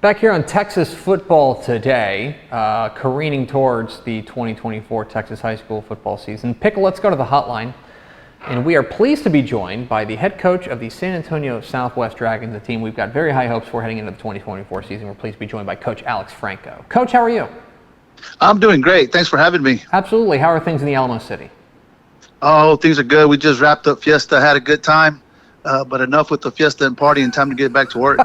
Back here on Texas Football Today, careening towards the 2024 Texas high school football season. Pickle, let's go to the hotline. And we are pleased to be joined by the head coach of the San Antonio Southwest Dragons, a team we've got very high hopes for heading into the 2024 season. We're pleased to be joined by Coach Alex Franco. Coach, how are you? I'm doing great. Thanks for having me. Absolutely. How are things in the Alamo City? Oh, things are good. We just wrapped up Fiesta, had a good time. But enough with the Fiesta and party and time to get back to work.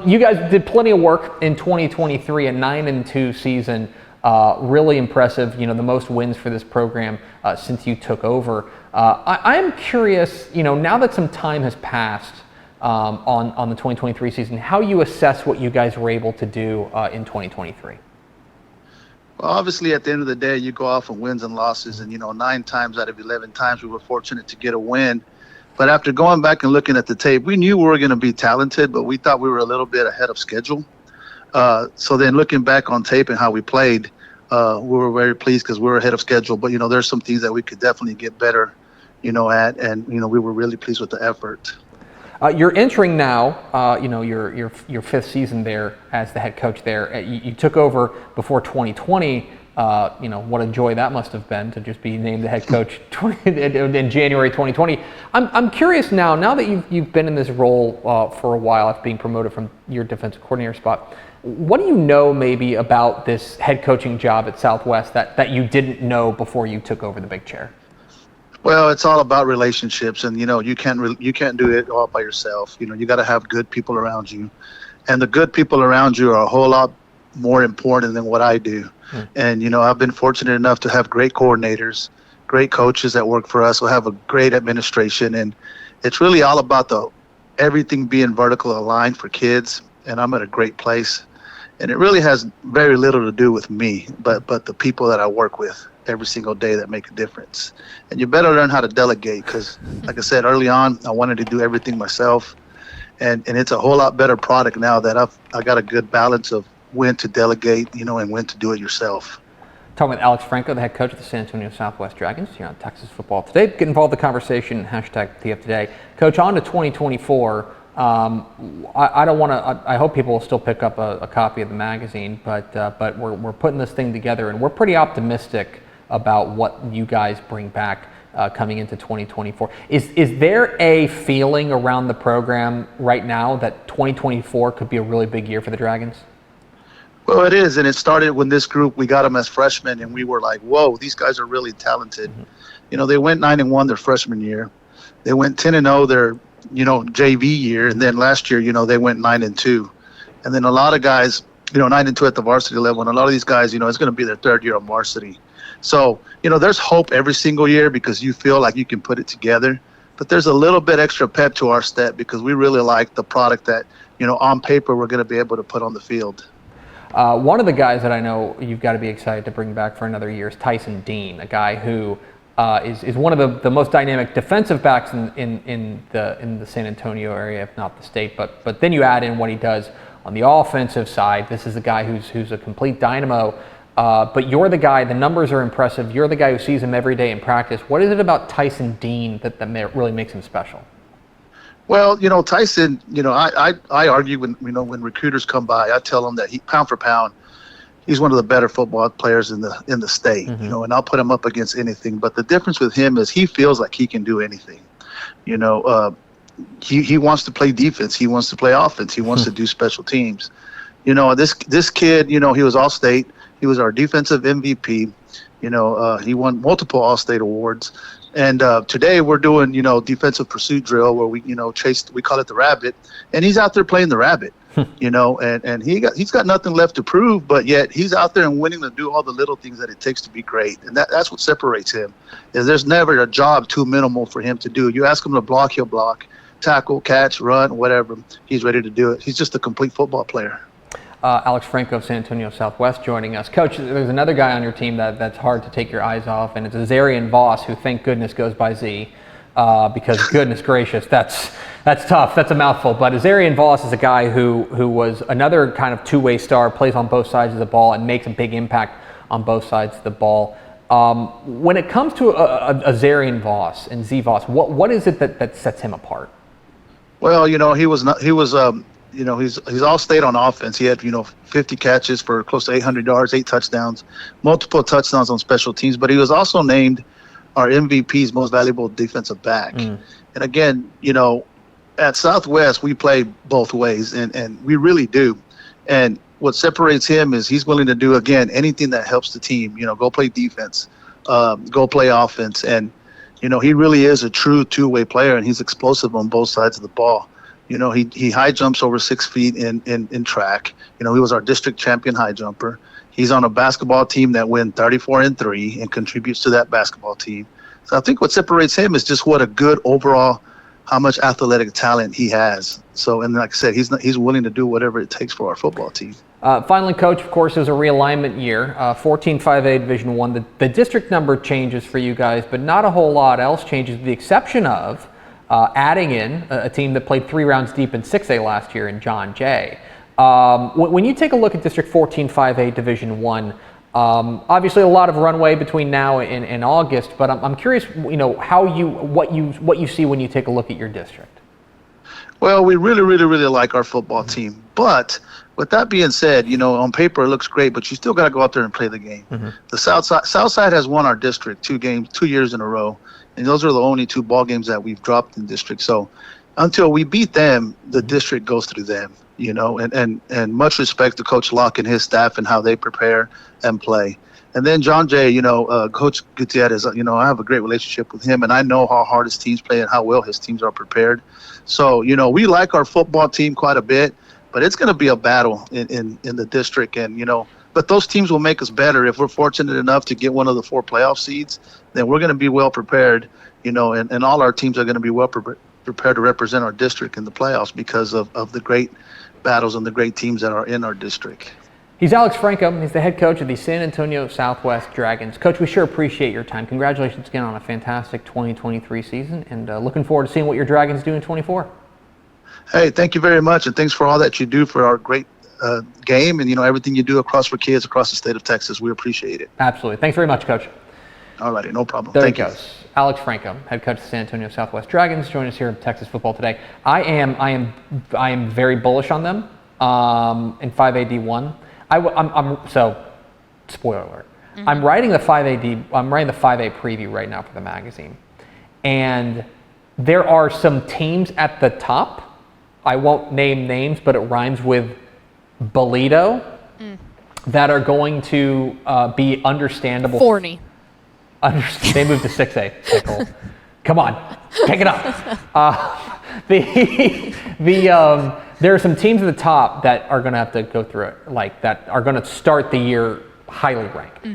You guys did plenty of work in 2023, a 9-2 season. Really impressive, the most wins for this program since you took over. I am curious, now that some time has passed on the 2023 season, how you assess what you guys were able to do in 2023. Well, obviously, at the end of the day, you go off on wins and losses. And, 9 times out of 11 times we were fortunate to get a win. But after going back and looking at the tape, we knew we were going to be talented, but we thought we were a little bit ahead of schedule. So then looking back on tape and how we played, we were very pleased because we were ahead of schedule. But, there's some things that we could definitely get better, at. And, we were really pleased with the effort. You're entering now, your fifth season there as the head coach there. You took over before 2020. What a joy that must have been to just be named the head coach in January 2020. I'm curious now that you've been in this role for a while after being promoted from your defensive coordinator spot, what do you know maybe about this head coaching job at Southwest that you didn't know before you took over the big chair? Well, it's all about relationships, and you can't do it all by yourself. You got to have good people around you, and the good people around you are a whole lot more important than what I do. And, I've been fortunate enough to have great coordinators, great coaches that work for us. We have a great administration, and it's really all about everything being vertical aligned for kids. And I'm at a great place, and it really has very little to do with me, but the people that I work with every single day that make a difference. And you better learn how to delegate because, like I said early on, I wanted to do everything myself. And it's a whole lot better product now that I got a good balance of when to delegate, and when to do it yourself. Talking with Alex Franco, the head coach of the San Antonio Southwest Dragons here on Texas Football Today. Get involved in the conversation, hashtag TFT Today. Coach, on to 2024. I hope people will still pick up a copy of the magazine, but we're putting this thing together, and we're pretty optimistic about what you guys bring back coming into 2024. Is there a feeling around the program right now that 2024 could be a really big year for the Dragons? Well, it is, and it started when this group, we got them as freshmen, and we were like, whoa, these guys are really talented. Mm-hmm. They went 9-1 their freshman year. They went 10-0 their, JV year, and then last year, they went 9-2. And then a lot of guys, 9-2 at the varsity level, and a lot of these guys, it's going to be their third year on varsity. So, there's hope every single year because you feel like you can put it together. But there's a little bit extra pep to our step because we really like the product that, on paper we're going to be able to put on the field. One of the guys that I know you've got to be excited to bring back for another year is Tyson Dean, a guy who is one of the most dynamic defensive backs in the San Antonio area, if not the state. But then you add in what he does on the offensive side. This is a guy who's a complete dynamo. But you're the guy. The numbers are impressive. You're the guy who sees him every day in practice. What is it about Tyson Dean that really makes him special? Well, Tyson, I argue when recruiters come by, I tell them that pound for pound, he's one of the better football players in the state, Mm-hmm. And I'll put him up against anything. But the difference with him is he feels like he can do anything. He wants to play defense. He wants to play offense. He wants to do special teams. This kid, he was All-State. He was our defensive MVP. He won multiple All-State awards. And today we're doing, defensive pursuit drill where we, we call it the rabbit, and he's out there playing the rabbit, and he's got nothing left to prove, but yet he's out there and willing to do all the little things that it takes to be great. And that's what separates him, is there's never a job too minimal for him to do. You ask him to block, he'll block, tackle, catch, run, whatever. He's ready to do it. He's just a complete football player. Alex Franco of San Antonio Southwest joining us. Coach, there's another guy on your team that's hard to take your eyes off, and it's Azarian Voss, who thank goodness goes by Z, because goodness gracious, that's tough. That's a mouthful. But Azarian Voss is a guy who was another kind of two-way star, plays on both sides of the ball, and makes a big impact on both sides of the ball. When it comes to Azarian Voss and Z Voss, what is it that sets him apart? Well, he was he's all state on offense. He had 50 catches for close to 800 yards, 8 touchdowns, multiple touchdowns on special teams. But he was also named our MVP's most valuable defensive back. And again, at Southwest we play both ways, and we really do. And what separates him is he's willing to do, again, anything that helps the team. Go play defense, go play offense, and he really is a true two-way player, and he's explosive on both sides of the ball. He high jumps over 6 feet in track. He was our district champion high jumper. He's on a basketball team that wins 34-3 and contributes to that basketball team. So I think what separates him is just what a good overall, how much athletic talent he has. So, and like I said, he's willing to do whatever it takes for our football team. Finally, Coach, of course, is a realignment year. 14-5A Division I. The district number changes for you guys, but not a whole lot else changes, with the exception of adding in a team that played 3 rounds deep in 6A last year in John Jay. When you take a look at District 14-5A Division I, obviously a lot of runway between now and August, but I'm curious, what you see when you take a look at your district. Well, we really, really, really like our football team, but with that being said, on paper it looks great, but you still got to go out there and play the game. The South Side has won our district 2 years in a row, and those are the only 2 ball games that we've dropped in district. So until we beat them, the district goes through them. And much respect to Coach Locke and his staff and how they prepare and play. And then John Jay, Coach Gutierrez, I have a great relationship with him, and I know how hard his teams play and how well his teams are prepared. So, we like our football team quite a bit, but it's going to be a battle in the district. And, but those teams will make us better. If we're fortunate enough to get one of the 4 playoff seeds, then we're going to be well prepared, and all our teams are going to be well prepared to represent our district in the playoffs because of the great battles and the great teams that are in our district. He's Alex Franco. He's the head coach of the San Antonio Southwest Dragons. Coach, we sure appreciate your time. Congratulations again on a fantastic 2023 season, and looking forward to seeing what your Dragons do in 24. Hey, thank you very much, and thanks for all that you do for our great game and, everything you do across for kids across the state of Texas. We appreciate it. Absolutely. Thanks very much, Coach. All righty, no problem. There Thank he you. goes. Alex Franco, head coach of the San Antonio Southwest Dragons, joining us here at Texas Football Today. I am very bullish on them in 5AD1. So, spoiler alert. I'm writing the 5A preview right now for the magazine, and there are some teams at the top. I won't name names, but it rhymes with Bolito, that are going to be understandable. Forney. They moved to 6A. Pickle. Come on, pick it up. There are some teams at the top that are going to have to go through it, like that are going to start the year highly ranked.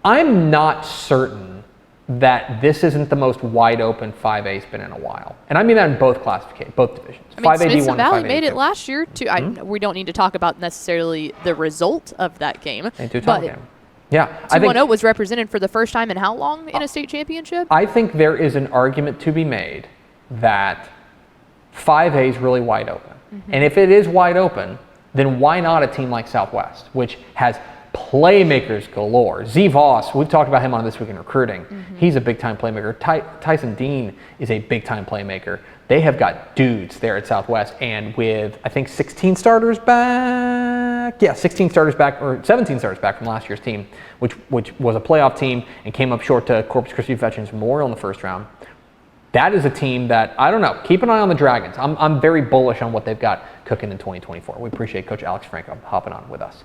I'm not certain that this isn't the most wide open 5A's been in a while, and I mean that in both classifications, both divisions. I mean, 5AD1 Smithson Valley and 5AD2. made it last year too. We don't need to talk about necessarily the result of that game, but game. Yeah, I think 2-1-0 was represented for the first time in how long in a state championship? I think there is an argument to be made that 5A is really wide open. And if it is wide open, then why not a team like Southwest, which has playmakers galore? Z Voss, we've talked about him on This Week in Recruiting. He's a big-time playmaker. Tyson Dean is a big-time playmaker. They have got dudes there at Southwest, and with, I think, 16 starters back. Yeah, 16 starters back, or 17 starters back from last year's team, which was a playoff team and came up short to Corpus Christi Veterans Memorial in the first round. That is a team that, I don't know, keep an eye on the Dragons. I'm very bullish on what they've got cooking in 2024. We appreciate Coach Alex Franco hopping on with us.